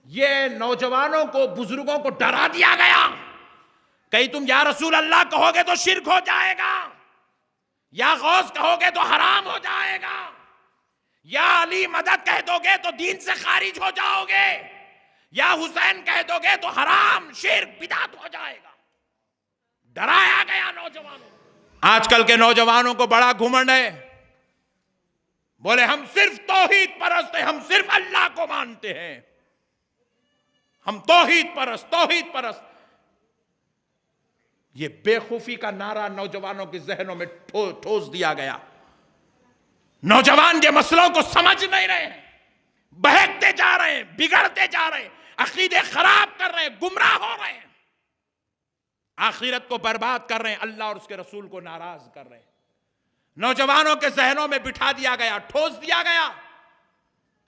یہ نوجوانوں کو، بزرگوں کو ڈرا دیا گیا، کہیں تم یا رسول اللہ کہو گے تو شرک ہو جائے گا، یا غوث کہو گے تو حرام ہو جائے گا، یا علی مدد کہہ دو گے تو دین سے خارج ہو جاؤ گے، یا حسین کہہ دو گے تو حرام، شرک، بدعت ہو جائے گا۔ ڈرایا گیا نوجوانوں۔ آج کل کے نوجوانوں کو بڑا گھمنڈ ہے، بولے ہم صرف توحید پرست ہیں، ہم صرف اللہ کو مانتے ہیں، ہم توحید پرست۔ یہ بے خوفی کا نعرہ نوجوانوں کے ذہنوں میں ٹھوس دیا گیا۔ نوجوان کے مسئلوں کو سمجھ نہیں رہے ہیں، بہکتے جا رہے ہیں، بگڑتے جا رہے ہیں، عقیدے خراب کر رہے ہیں، گمراہ ہو رہے ہیں، آخرت کو برباد کر رہے ہیں، اللہ اور اس کے رسول کو ناراض کر رہے ہیں۔ نوجوانوں کے ذہنوں میں بٹھا دیا گیا، ٹھوس دیا گیا،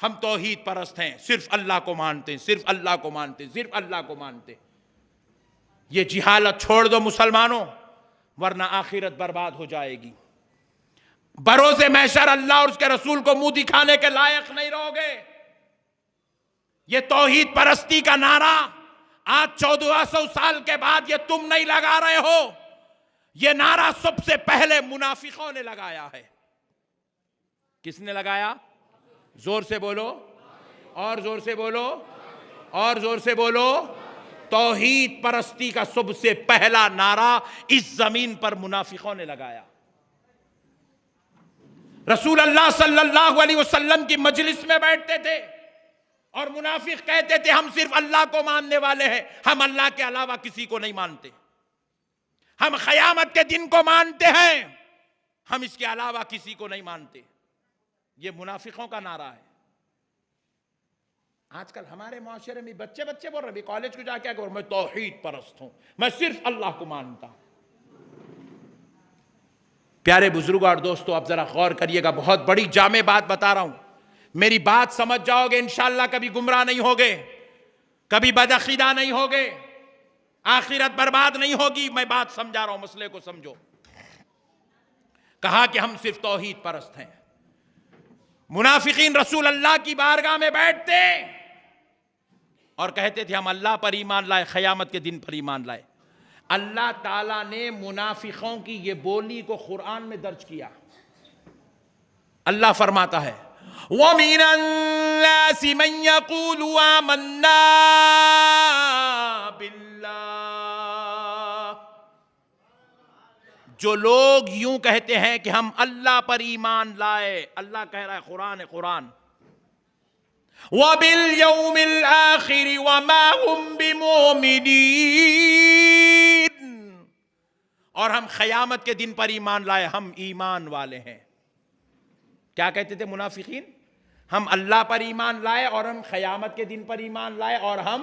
ہم توحید پرست ہیں، صرف اللہ کو مانتے ہیں، صرف اللہ کو مانتے ہیں، صرف اللہ کو مانتے ہیں۔ یہ جہالت چھوڑ دو مسلمانوں، ورنہ آخرت برباد ہو جائے گی۔ بروز محشر اللہ اور اس کے رسول کو منہ دکھانے کے لائق نہیں رہو گے۔ یہ توحید پرستی کا نعرہ آج 1400 سال کے بعد یہ تم نہیں لگا رہے ہو، یہ نعرہ سب سے پہلے منافقوں نے لگایا ہے۔ کس نے لگایا؟ زور سے بولو، اور زور سے بولو، اور زور سے بولو۔ توحید پرستی کا سب سے پہلا نعرہ اس زمین پر منافقوں نے لگایا۔ رسول اللہ صلی اللہ علیہ وسلم کی مجلس میں بیٹھتے تھے اور منافق کہتے تھے ہم صرف اللہ کو ماننے والے ہیں، ہم اللہ کے علاوہ کسی کو نہیں مانتے، ہم قیامت کے دن کو مانتے ہیں، ہم اس کے علاوہ کسی کو نہیں مانتے۔ یہ منافقوں کا نعرہ ہے۔ آج کل ہمارے معاشرے میں بچے بول رہے ہیں، کالج کو جا کے میں توحید پرست ہوں، میں صرف اللہ کو مانتا ہوں۔ پیارے بزرگوں اور دوستو، اب ذرا غور کریے گا، بہت بڑی جامع بات بتا رہا ہوں، میری بات سمجھ جاؤ گے انشاءاللہ، کبھی گمراہ نہیں ہوگے، کبھی بدعقیدہ نہیں ہوگے، آخرت برباد نہیں ہوگی۔ میں بات سمجھا رہا ہوں، مسئلے کو سمجھو۔ کہا کہ ہم صرف توحید پرست ہیں۔ منافقین رسول اللہ کی بارگاہ میں بیٹھتے اور کہتے تھے ہم اللہ پر ایمان لائے، قیامت کے دن پر ایمان لائے۔ اللہ تعالیٰ نے منافقوں کی یہ بولی کو قرآن میں درج کیا۔ اللہ فرماتا ہے وَمِنَ النَّاسِ مَن يَقُولُ آمَنَّا بِاللَّهِ، جو لوگ یوں کہتے ہیں کہ ہم اللہ پر ایمان لائے، اللہ کہہ رہا ہے قرآن وَبِالْيَوْمِ الْآخِرِ وَمَا هُمْ بِمُؤْمِنِينَ، اور ہم قیامت کے دن پر ایمان لائے، ہم ایمان والے ہیں۔ کیا کہتے تھے منافقین؟ ہم اللہ پر ایمان لائے اور ہم قیامت کے دن پر ایمان لائے اور ہم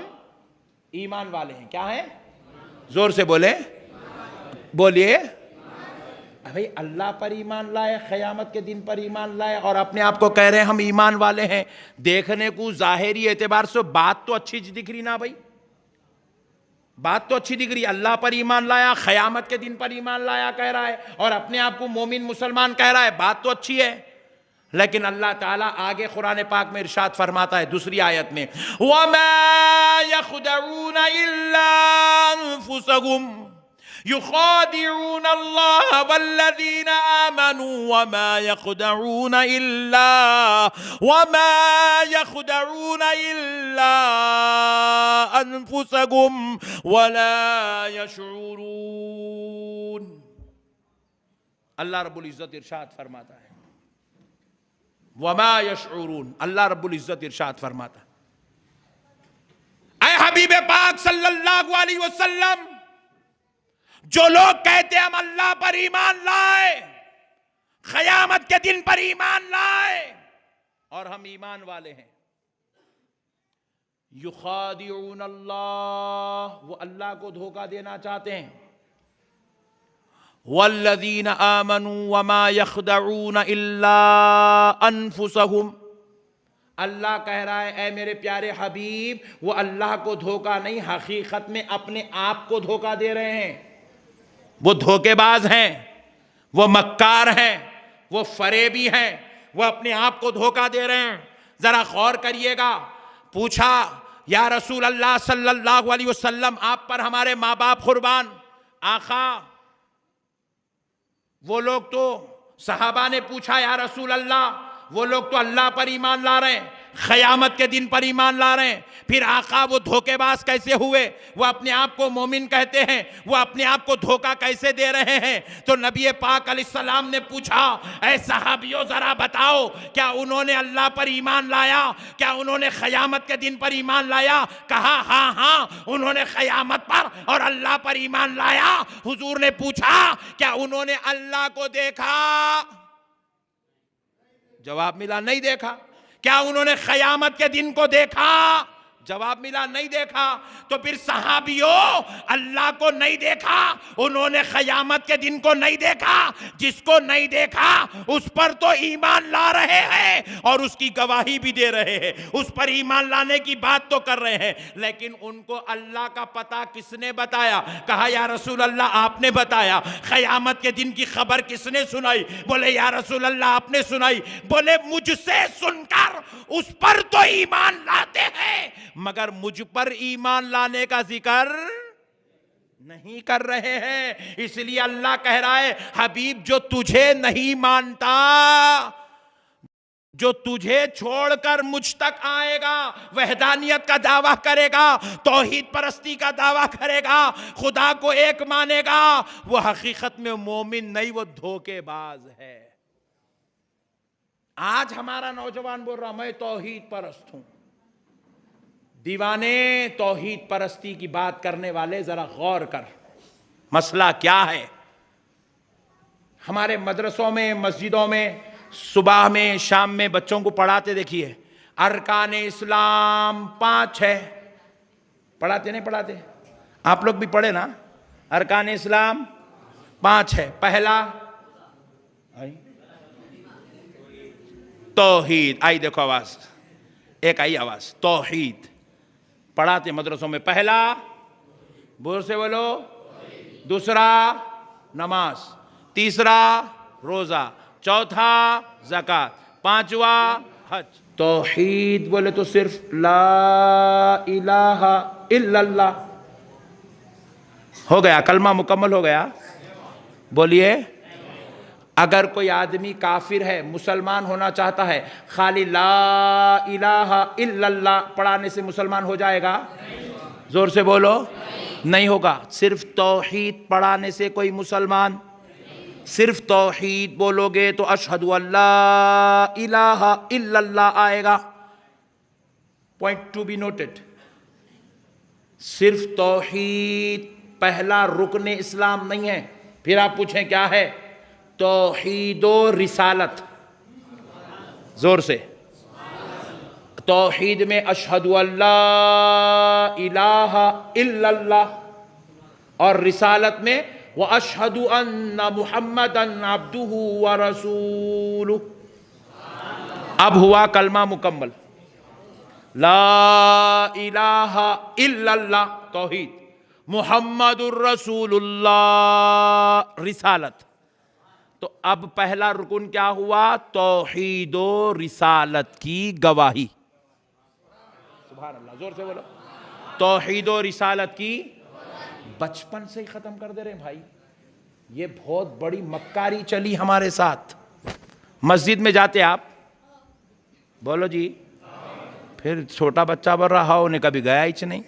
ایمان والے ہیں۔ کیا ہیں؟ زور سے بولے، بولیے۔ بھئی اللہ پر ایمان لائے، قیامت کے دن پر ایمان لائے اور اپنے آپ کو کہہ رہے ہیں ہم ایمان والے ہیں۔ دیکھنے کو ظاہری اعتبار سے بات تو اچھی دکھ رہی نا بھائی، بات تو اچھی دکھ رہی۔ اللہ پر ایمان لایا، قیامت کے دن پر ایمان لایا کہہ رہا ہے، اور اپنے آپ کو مومن مسلمان کہہ رہا ہے، بات تو اچھی ہے۔ لیکن اللہ تعالیٰ آگے قرآن پاک میں ارشاد فرماتا ہے دوسری آیت میں وَمَا يَخْدَعُونَ إِلَّا أَنفُسَهُمْ يُخَادِعُونَ اللَّهَ وَالَّذِينَ آمَنُوا وَمَا يَخْدَعُونَ إِلَّا أَنفُسَهُمْ وَلَا يَشْعُرُونَ۔ اللہ رب العزت ارشاد فرماتا ہے وَمَا يَشْعُرُونَ، اللہ رب العزت ارشاد فرماتا ہے اے حبیب پاک صلی اللہ علیہ وسلم، جو لوگ کہتے ہم اللہ پر ایمان لائے، قیامت کے دن پر ایمان لائے اور ہم ایمان والے ہیں، یخادعون اللہ، وہ اللہ کو دھوکہ دینا چاہتے ہیں، والذین آمنوا وما یخدعون الا انفسهم، اللہ کہہ رہا ہے اے میرے پیارے حبیب، وہ اللہ کو دھوکہ نہیں، حقیقت میں اپنے آپ کو دھوکہ دے رہے ہیں۔ وہ دھوکے باز ہیں، وہ مکار ہیں، وہ فریبی ہیں، وہ اپنے آپ کو دھوکہ دے رہے ہیں۔ ذرا غور کریے گا، پوچھا یا رسول اللہ صلی اللہ علیہ وسلم آپ پر ہمارے ماں باپ قربان. آقا وہ لوگ تو، صحابہ نے پوچھا یا رسول اللہ وہ لوگ تو اللہ پر ایمان لا رہے ہیں، قیامت کے دن پر ایمان لا رہے ہیں، پھر آقا وہ دھوکے باز کیسے ہوئے؟ وہ اپنے آپ کو مومن کہتے ہیں، وہ اپنے آپ کو دھوکہ کیسے دے رہے ہیں؟ تو نبی پاک علیہ السلام نے پوچھا اے صحابیوں ذرا بتاؤ، کیا انہوں نے اللہ پر ایمان لایا؟ کیا انہوں نے قیامت کے دن پر ایمان لایا؟ کہا ہاں ہاں انہوں نے قیامت پر اور اللہ پر ایمان لایا. حضور نے پوچھا کیا انہوں نے اللہ کو دیکھا؟ جواب ملا نہیں دیکھا. کیا انہوں نے قیامت کے دن کو دیکھا؟ جواب ملا نہیں دیکھا. تو پھر صحابیوں اللہ کو نہیں دیکھا، انہوں نے قیامت کے دن کو نہیں دیکھا. جس کو نہیں دیکھا اس پر تو ایمان لا رہے ہیں اور اس کی گواہی بھی دے رہے ہیں، اس پر ایمان لانے کی بات تو کر رہے ہیں، لیکن ان کو اللہ کا پتہ کس نے بتایا؟ کہا یا رسول اللہ آپ نے بتایا. قیامت کے دن کی خبر کس نے سنائی؟ بولے یا رسول اللہ آپ نے سنائی. بولے مجھ سے سن کر اس پر تو ایمان لاتے ہیں مگر مجھ پر ایمان لانے کا ذکر نہیں کر رہے ہیں. اس لیے اللہ کہہ رہا ہے حبیب جو تجھے نہیں مانتا، جو تجھے چھوڑ کر مجھ تک آئے گا، وحدانیت کا دعویٰ کرے گا، توحید پرستی کا دعویٰ کرے گا، خدا کو ایک مانے گا، وہ حقیقت میں مومن نہیں، وہ دھوکے باز ہے. آج ہمارا نوجوان بول رہا میں توحید پرست ہوں. دیوانے توحید پرستی کی بات کرنے والے ذرا غور کر، مسئلہ کیا ہے؟ ہمارے مدرسوں میں، مسجدوں میں صبح میں شام میں بچوں کو پڑھاتے دیکھیے ارکان اسلام 5 ہے. پڑھاتے نہیں پڑھاتے؟ آپ لوگ بھی پڑھے نا؟ ارکان اسلام 5 ہے. پہلا توحید. آئی دیکھو آواز، ایک آئی آواز، توحید پڑھاتے مدرسوں میں. پہلا بول سے بولو، دوسرا نماز، تیسرا روزہ، چوتھا زکوٰۃ، پانچواں حج. توحید بولے تو صرف لا الہ الا اللہ ہو گیا، کلمہ مکمل ہو گیا. بولیے اگر کوئی آدمی کافر ہے، مسلمان ہونا چاہتا ہے، خالی لا الہ الا اللہ پڑھانے سے مسلمان ہو جائے گا؟ زور سے بولو. نہیں ہوگا. صرف توحید پڑھانے سے کوئی مسلمان، صرف توحید بولو گے تو اشہد ان لا الہ الا اللہ آئے گا. Point to be noted. صرف توحید پہلا رکن اسلام نہیں ہے. پھر آپ پوچھیں کیا ہے؟ توحید و رسالت. زور سے. توحید میں اشہد ان لا الہ الا اللہ، اور رسالت میں واشہد ان محمدا عبدہ ورسولہ. اب ہوا کلمہ مکمل. لا الہ الا اللہ توحید، محمد الرسول اللہ رسالت. تو اب پہلا رکن کیا ہوا؟ توحید و رسالت کی گواہی. سبحان اللہ، زور سے بولو. توحید و رسالت کی بچپن سے ہی ختم کر دے رہے ہیں بھائی. یہ بہت بڑی مکاری چلی ہمارے ساتھ. مسجد میں جاتے آپ؟ بولو جی. پھر چھوٹا بچہ بول رہا ہو نے کبھی گیا ہی نہیں.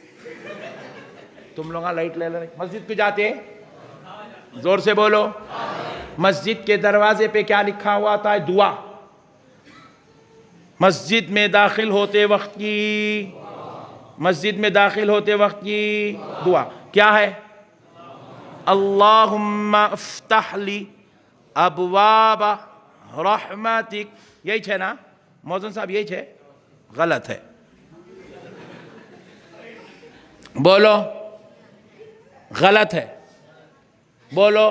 تم لوگ لائٹ لے لے مسجد پہ جاتے؟ زور سے بولو. مسجد کے دروازے پہ کیا لکھا ہوا تھا؟ دعا. مسجد میں داخل ہوتے وقت کی، مسجد میں داخل ہوتے وقت کی دعا کیا ہے؟ اللہم افتح لی ابواب رحمتک. یہی ہے نا موزن صاحب؟ یہی ہے؟ غلط ہے. بولو غلط ہے. بولو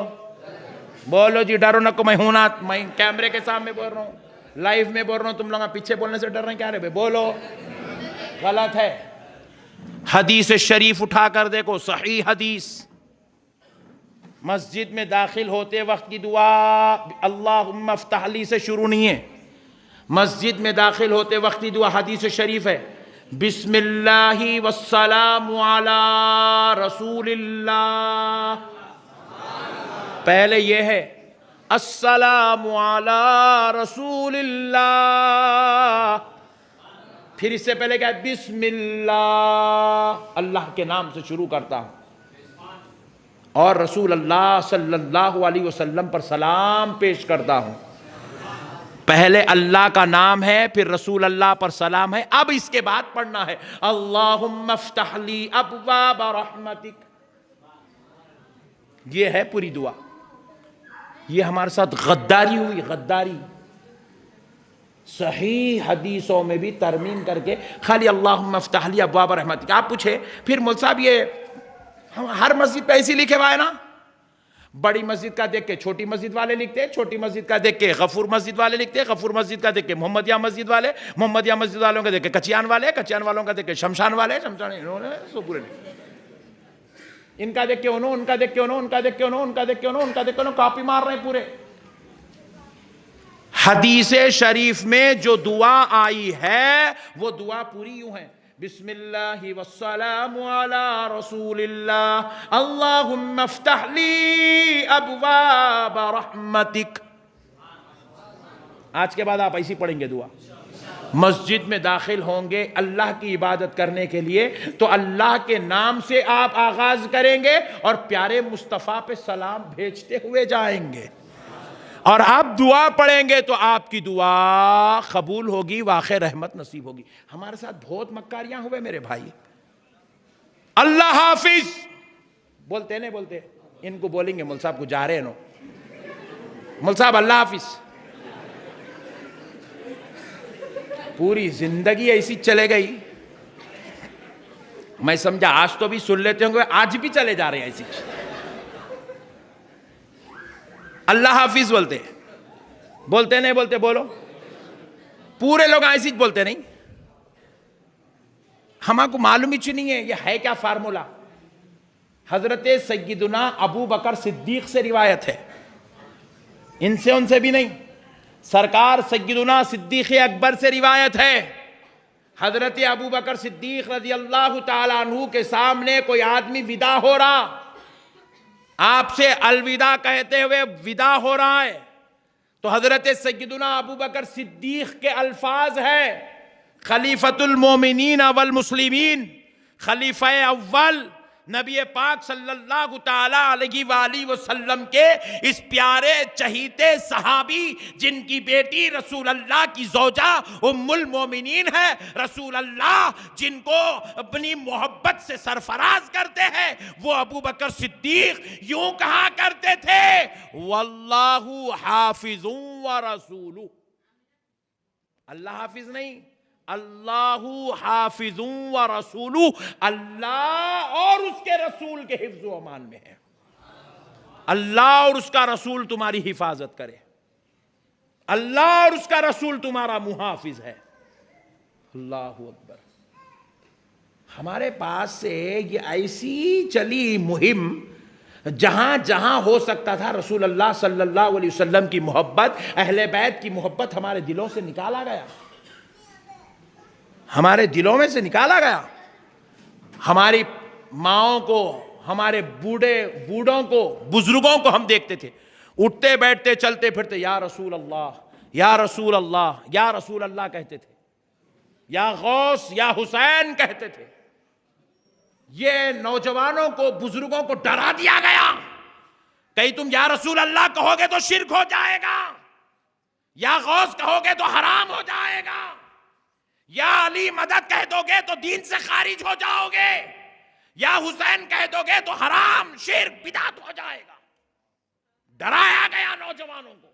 بولو جی. ڈرو نکو، میں ہوں نا، میں کیمرے کے سامنے بول رہا ہوں، لائیو میں بول رہا ہوں. تم لوگ پیچھے بولنے سے ڈر رہے ہیں کیا رہے؟ بولو غلط ہے. حدیث شریف اٹھا کر دیکھو، صحیح حدیث. مسجد میں داخل ہوتے وقت کی دعا اللہم افتح لی سے شروع نہیں ہے. مسجد میں داخل ہوتے وقت کی دعا حدیث شریف ہے. بسم اللہ والسلام علی رسول اللہ. پہلے یہ ہے السلام علی رسول اللہ، پھر اس سے پہلے کیا ہے بسم اللہ، اللہ کے نام سے شروع کرتا ہوں، اور رسول اللہ صلی اللہ علیہ وسلم پر سلام پیش کرتا ہوں. پہلے اللہ کا نام ہے، پھر رسول اللہ پر سلام ہے. اب اس کے بعد پڑھنا ہے اللہم افتح لی ابواب رحمتک. یہ ہے پوری دعا. یہ ہمارے ساتھ غداری ہوئی، غداری. صحیح حدیثوں میں بھی ترمیم کر کے خالی اللہم افتح لی ابواب رحمتک. آپ پوچھے پھر مول صاحب یہ ہر مسجد پہ ایسی لکھے ہوا ہے نا؟ بڑی مسجد کا دیکھ کے چھوٹی مسجد والے لکھتے، چھوٹی مسجد کا دیکھ کے غفور مسجد والے لکھتے، غفور مسجد کا دیکھ کے محمدیہ مسجد والے، محمدیہ مسجد والوں کا دیکھ کے کچیان والے، کچیان والوں کا دیکھ کے شمشان والے، شمشان انہوں نے سو پورے لکھے. ان کا دیکھ کے انہوں، ان کا دیکھ کے انہوں، ان کا دیکھ کے انہوں، ان کا دیکھ کے انہوں، ان کا دیکھ کے انہوں، کاپی مار رہے ہیں پورے. حدیث شریف میں جو دعا آئی ہے وہ دعا پوری یوں ہے بسم اللہ والسلام علی رسول اللہ اللہم افتح لی ابواب رحمتک. آج کے بعد آپ ایسی پڑھیں گے دعا. مسجد میں داخل ہوں گے اللہ کی عبادت کرنے کے لیے تو اللہ کے نام سے آپ آغاز کریں گے اور پیارے مصطفیٰ پہ سلام بھیجتے ہوئے جائیں گے، اور آپ دعا پڑھیں گے تو آپ کی دعا قبول ہوگی، واقع رحمت نصیب ہوگی. ہمارے ساتھ بہت مکاریاں ہوئے میرے بھائی. اللہ حافظ بولتے نہیں بولتے؟ ان کو بولیں گے مول صاحب کو جا رہے نو مول صاحب اللہ حافظ. پوری زندگی ایسی چلے گئی، میں سمجھا آج تو بھی سن لیتے ہوں گے، آج بھی چلے جا رہے ہیں ایسی. اللہ حافظ بولتے بولتے نہیں بولتے؟ بولو. پورے لوگ ایسی بولتے نہیں. ہمارے کو معلوم ہی نہیں ہے یہ ہے کیا فارمولا. حضرت سیدنا ابو بکر صدیق سے روایت ہے، ان سے ان سے بھی نہیں. سرکار سیدنا صدیق اکبر سے روایت ہے. حضرت ابو بکر صدیق رضی اللہ تعالیٰ عنہ کے سامنے کوئی آدمی ودا ہو رہا، آپ سے الوداع کہتے ہوئے ودا ہو رہا ہے، تو حضرت سیدنا ابو بکر صدیق کے الفاظ ہے خلیفۃ المومنین والمسلمین، خلیفہ اول نبی پاک صلی اللہ تعالیٰ علیہ وآلہ وسلم کے اس پیارے چہیتے صحابی جن کی بیٹی رسول اللہ کی زوجہ ام المومنین ہے، رسول اللہ جن کو اپنی محبت سے سرفراز کرتے ہیں، وہ ابو بکر صدیق یوں کہا کرتے تھے واللہ حافظ ورسولہ. اللہ حافظ نہیں، اللہ حافظ ورسولہ، اللہ اور اس کے رسول کے حفظ و امان میں ہے. اللہ اور اس کا رسول تمہاری حفاظت کرے، اللہ اور اس کا رسول تمہارا محافظ ہے. اللہ اکبر. ہمارے پاس سے یہ ایسی چلی مہم، جہاں جہاں ہو سکتا تھا رسول اللہ صلی اللہ علیہ وسلم کی محبت، اہل بیت کی محبت ہمارے دلوں سے نکالا گیا، ہمارے دلوں میں سے نکالا گیا. ہماری ماؤں کو، ہمارے بوڑھوں کو، بزرگوں کو ہم دیکھتے تھے اٹھتے بیٹھتے چلتے پھرتے یا رسول اللہ یا رسول اللہ یا رسول اللہ کہتے تھے، یا غوث یا حسین کہتے تھے. یہ نوجوانوں کو، بزرگوں کو ڈرا دیا گیا، کہیں تم یا رسول اللہ کہو گے تو شرک ہو جائے گا، یا غوث کہو گے تو حرام ہو جائے گا، یا علی مدد کہہ دو گے تو دین سے خارج ہو جاؤ گے، یا حسین کہہ دو گے تو حرام، شرک، بدعت ہو جائے گا. ڈرایا گیا نوجوانوں کو.